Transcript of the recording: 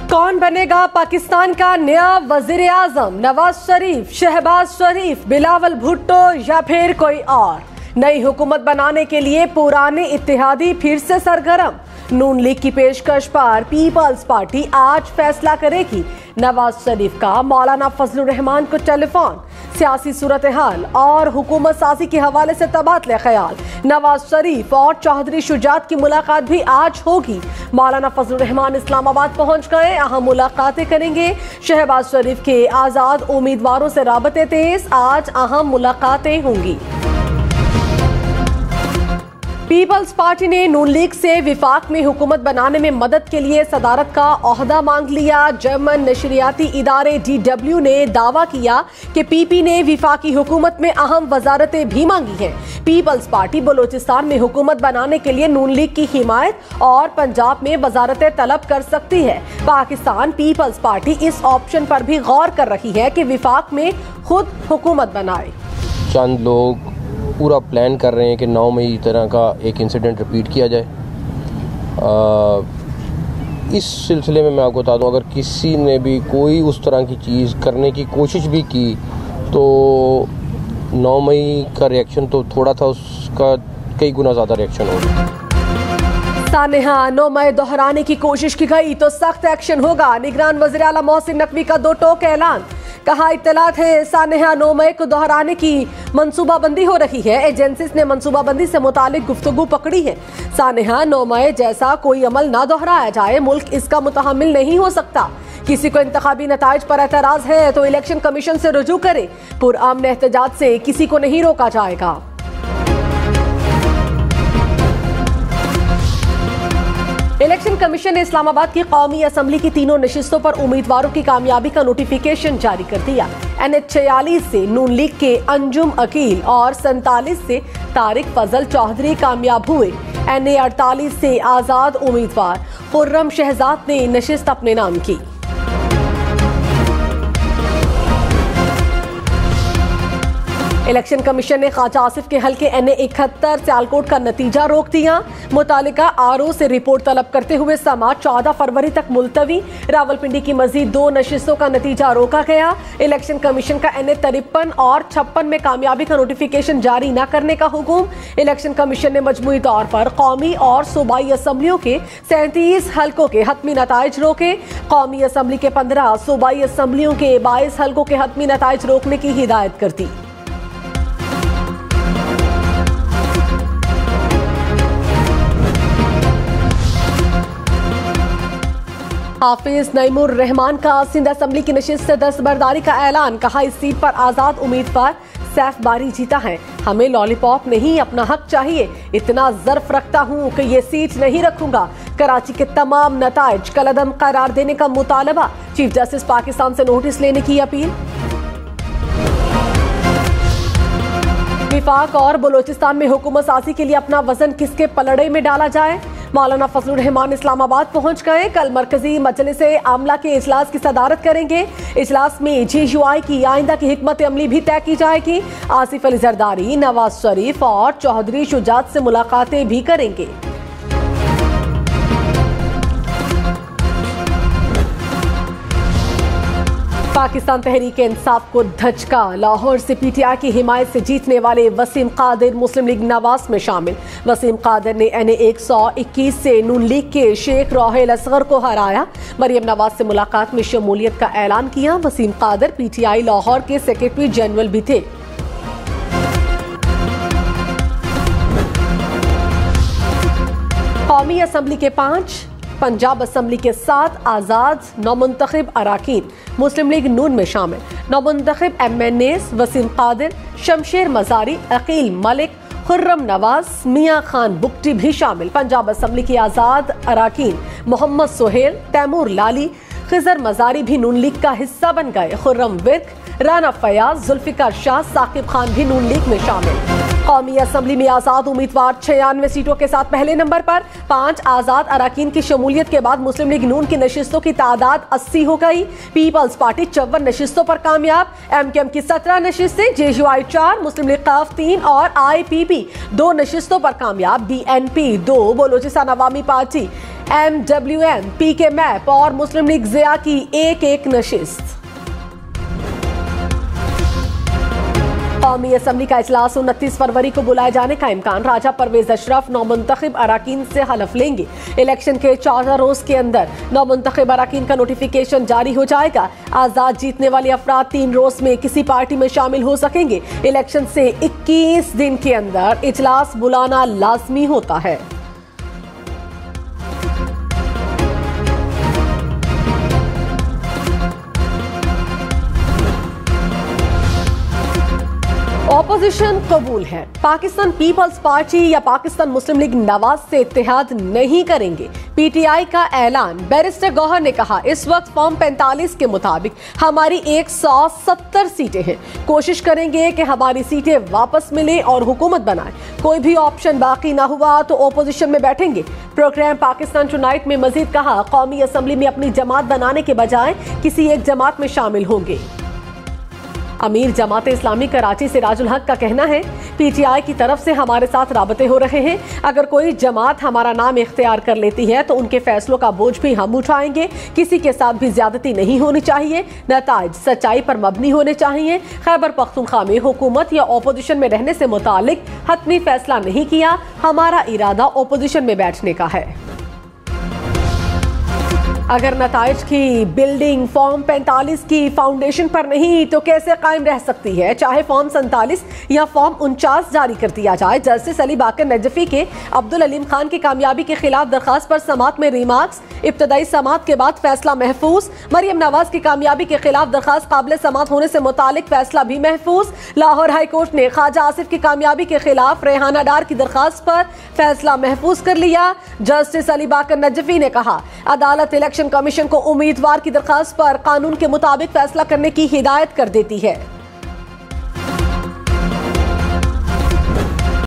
कौन बनेगा पाकिस्तान का नया वजीर आजम? नवाज शरीफ, शहबाज शरीफ, बिलावल भुट्टो या फिर कोई और? नई हुकूमत बनाने के लिए पुराने इत्तेहादी फिर से सरगर्म। नून लीग की पेशकश पर पीपल्स पार्टी आज फैसला करेगी। नवाज शरीफ का मौलाना फजलुर रहमान को टेलीफोन। सियासी सूरत हाल और हुकूमत साजी के हवाले से तबादले ख्याल। नवाज शरीफ और चौधरी शुजात की मुलाकात भी आज होगी। मौलाना फजलुर रहमान इस्लामाबाद पहुंच गए, अहम मुलाकातें करेंगे। शहबाज शरीफ के आजाद उम्मीदवारों से राबते तेज, आज अहम मुलाकातें होंगी। पीपल्स पार्टी ने नून लीग से विफाक में हुकूमत बनाने में मदद के लिए सदारत का ओहदा मांग लिया। जर्मन नशरियाती इदारे DW ने दावा किया कि पीपी ने विफाकी हुकूमत में अहम वजारतें भी मांगी हैं। पीपल्स पार्टी बलोचिस्तान में हुकूमत बनाने के लिए नून लीग की हिमायत और पंजाब में वजारतें तलब कर सकती है। पाकिस्तान पीपल्स पार्टी इस ऑप्शन पर भी गौर कर रही है कि विफाक में खुद हुकूमत बनाए। चंद लोग पूरा प्लान कर रहे हैं कि 9 मई तरह का एक इंसिडेंट रिपीट किया जाए। इस सिलसिले में मैं आपको बता दूं, अगर किसी ने भी कोई उस तरह की चीज़ करने की कोशिश भी की तो 9 मई का रिएक्शन तो थोड़ा था, उसका कई गुना ज़्यादा रिएक्शन होगा। सानेहा 9 मई दोहराने की कोशिश की गई तो सख्त एक्शन होगा। निगरान वज़ीर आला मोहसिन नकवी का 2 टोक ऐलान। कहा इत्तलात है सानेहा 9 मई को दोहराने की मंसूबाबंदी हो रही है। एजेंसीज ने मंसूबाबंदी से मुतालिक गुफ्तगू पकड़ी है। सानेहा 9 मई जैसा कोई अमल ना दोहराया जाए, मुल्क इसका मुतहम्मिल नहीं हो सकता। किसी को इंतखाबी नताइज पर एतराज है तो इलेक्शन कमीशन से रुजू करे। पुरअमन एहतजाज से किसी को नहीं रोका जाएगा। इलेक्शन कमीशन ने इस्लामाबाद की कौमी असम्बली की 3 नशिस्तों पर उम्मीदवारों की कामयाबी का नोटिफिकेशन जारी कर दिया। NH 46 से नून लीग के अंजुम अकील और 47 से तारिक फजल चौधरी कामयाब हुए। NA 48 से आजाद उम्मीदवार खुर्रम शहजाद ने नशिस्त अपने नाम की। इलेक्शन कमीशन ने ख्वाजा आसिफ के हल्के NA 71 सियालकोट का नतीजा रोक दिया। मुतालिका RO से रिपोर्ट तलब करते हुए समाअत 14 फरवरी तक मुलतवी। रावलपिंडी की मजीद 2 नशिस्तों का नतीजा रोका गया। इलेक्शन कमीशन का NA 53 और 56 में कामयाबी का नोटिफिकेशन जारी न करने का हुक्म। इलेक्शन कमीशन ने मजमूई तौर पर कौमी और सूबाई असम्बलियों के 37 हल्कों के हतमी नताइज रोके। कौमी असम्बली के 15, सूबाई असम्बलियों के 22 हल्कों के हतमी नताइज रोकने की हिदायत कर दी। हाफिज नईमुर रहमान का सिंध असम्बली की नशिस्त से दस्तबरदारी का ऐलान। कहा इस सीट पर आजाद उम्मीदवार सैफ बारी जीता है। हमें लॉलीपॉप नहीं, अपना हक चाहिए। इतना ज़र्फ रखता हूँ कि ये सीट नहीं रखूंगा। कराची के तमाम नताइज कलअदम करार देने का मुतालबा। चीफ जस्टिस पाकिस्तान से नोटिस लेने की अपील। विफाक और बलोचिस्तान में हुकूमत साजी के लिए अपना वजन किसके पलड़े में डाला जाए? मौलाना फजलुर रहमान इस्लामाबाद पहुंच गए। कल मरकजी मजलिस आमला के इजलास की सदारत करेंगे। इजलास में GUI की आइंदा की हिकमत अमली भी तय की जाएगी। आसिफ अली जरदारी, नवाज शरीफ और चौधरी शुजात से मुलाकातें भी करेंगे। पाकिस्तान तहरीक इंसाफ को धचका। लाहौर से PTI की हिमायत से जीतने वाले वसीम कादिर मुस्लिम लीग नवाज में शामिल। वसीम कादिर ने NA 121 से नून लीग के शेख रोहेल असगर को हराया। मरियम नवाज से मुलाकात में शमूलियत का ऐलान किया। वसीम कादिर PTI लाहौर के सेक्रेटरी जनरल भी थे। कौमी असम्बली के 5, पंजाब असम्बली के 7 आज़ाद नौमुंतखब अराकीन मुस्लिम लीग नून में शामिल। नौमुंतखब MNAs वसीम कादिर, शमशेर मजारी, अकील मलिक, खुर्रम नवाज, मियाँ खान बुक्टी भी शामिल। पंजाब असम्बली की आज़ाद अराकीन मोहम्मद सोहेल, तैमूर लाली, खिजर मजारी भी नून लीग का हिस्सा बन गए। खुर्रम विर्क, राना फयाज, जुल्फिकार शाह, साकिब खान भी नून लीग में शामिल। कौमी असम्बली में आजाद उम्मीदवार 96 सीटों के साथ पहले नंबर पर। 5 आजाद अराकीन की शमूलियत के बाद मुस्लिम लीग नून की नशिस्तों की तादाद 80 हो गई। पीपल्स पार्टी 54 नशिस्तों पर कामयाब। MKM की 17 नशिस्तें, JUI 4, मुस्लिम लीग खौफ 3 और IPP 2 नशिस्तों पर कामयाब। BNP 2, बलोचिस्तान अवामी पार्टी, MWM, PK मैप और मुस्लिम लीग ज़िया की एक नशिस्त। कौमी असम्बली का इजलास 29 फरवरी को बुलाए जाने का इम्कान। राजा परवेज अशरफ नौमुंतखब अराकीन से हलफ लेंगे। इलेक्शन के 14 रोज के अंदर नौमुंतखब अराकीन का नोटिफिकेशन जारी हो जाएगा। आजाद जीतने वाले अफराद 3 रोज में किसी पार्टी में शामिल हो सकेंगे। इलेक्शन से 21 दिन के अंदर इजलास बुलाना लाजमी होता है। ऑपोजिशन कबूल है, पाकिस्तान पीपल्स पार्टी या पाकिस्तान मुस्लिम लीग नवाज से इत्तेहाद नहीं करेंगे। PTI का ऐलान। बैरिस्टर गौहर ने कहा, इस वक्त फॉर्म 45 के मुताबिक हमारी 170 सीटें हैं। कोशिश करेंगे कि हमारी सीटें वापस मिले और हुकूमत बनाए। कोई भी ऑप्शन बाकी ना हुआ तो ऑपोजिशन में बैठेंगे। प्रोग्राम पाकिस्तान टुनाइट में मजीद कहा, कौमी असम्बली में अपनी जमात बनाने के बजाय किसी एक जमात में शामिल होंगे। अमीर जमात इस्लामी कराची से राजुल हक का कहना है, PTI की तरफ से हमारे साथ राबते हो रहे हैं। अगर कोई जमात हमारा नाम इख्तियार कर लेती है तो उनके फैसलों का बोझ भी हम उठाएंगे। किसी के साथ भी ज्यादती नहीं होनी चाहिए। नताइज सच्चाई पर मबनी होने चाहिए। खैबर पख्तूनख्वा में हुकूमत या ऑपोजिशन में रहने से मुतालिक हतमी फैसला नहीं किया। हमारा इरादा ऑपोजिशन में बैठने का है। अगर नताइज की बिल्डिंग फॉर्म 45 की फाउंडेशन पर नहीं तो कैसे कायम रह सकती है? चाहे फॉर्म 47 या फॉर्म 49 जारी कर दिया जाए। जस्टिस अली बाकर नजफी के अब्दुल अलीम खान की कामयाबी के खिलाफ दरखास्त पर समात में रिमार्क्स। इब्तदाई समात के बाद फैसला महफूज। मरियम नवाज की कामयाबी के खिलाफ दरखास्त काबिल समात होने से मुतालिक फैसला भी महफूज। लाहौर हाई कोर्ट ने ख्वाजा आसिफ की कामयाबी के खिलाफ रेहाना डार की दरखास्त पर फैसला महफूज कर लिया। जस्टिस अली बाकर नजफी ने कहा, अदालत इलेक्शन कमीशन को उम्मीदवार की दरखास्त पर कानून के मुताबिक फैसला करने की हिदायत कर देती है।